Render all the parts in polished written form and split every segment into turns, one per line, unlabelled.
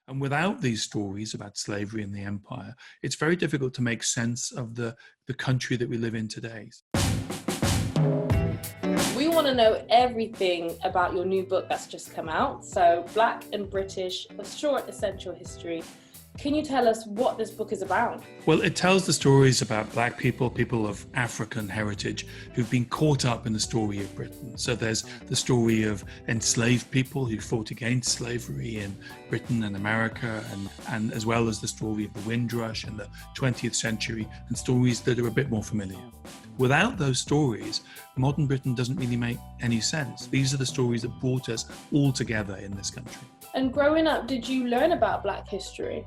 And without these stories about slavery and the empire, it's very difficult to make sense of the country that we live in today.
We want to know everything about your new book that's just come out. So Black and British, a short essential history. Can you tell us what this book is about?
Well, it tells the stories about Black people, people of African heritage, who've been caught up in the story of Britain. So there's the story of enslaved people who fought against slavery in Britain and America, and as well as the story of the Windrush in the 20th century, and stories that are a bit more familiar. Without those stories, modern Britain doesn't really make any sense. These are the stories that brought us all together in this country.
And growing up, did you learn about Black history?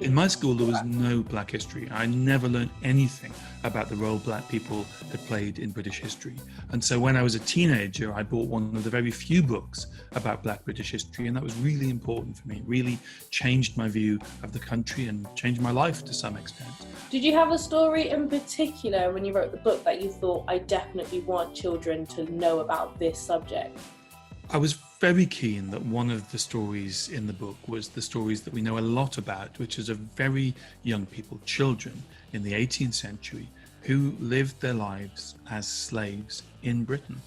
In my school, there was no Black history. I never learned anything about the role Black people had played in British history. And so when I was a teenager, I bought one of the very few books about Black British history, and that was really important for me. It really changed my view of the country and changed my life to some extent.
Did you have a story in particular when you wrote the book that you thought, I definitely want children to know about this subject?
I was very keen that one of the stories in the book was the stories that we know a lot about, which is of very young people, children in the 18th century who lived their lives as slaves in Britain.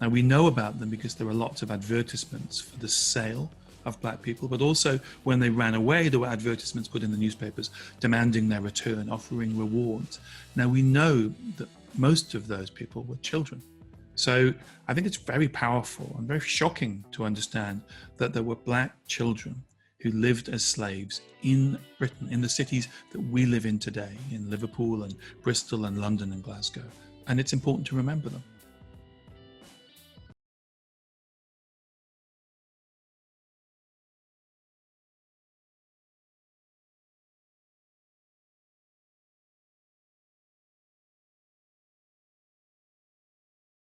Now, we know about them because there were lots of advertisements for the sale of Black people, but also when they ran away, there were advertisements put in the newspapers demanding their return, offering rewards. Now, we know that most of those people were children. So I think it's very powerful and very shocking to understand that there were Black children who lived as slaves in Britain, in the cities that we live in today, in Liverpool and Bristol and London and Glasgow. And it's important to remember them.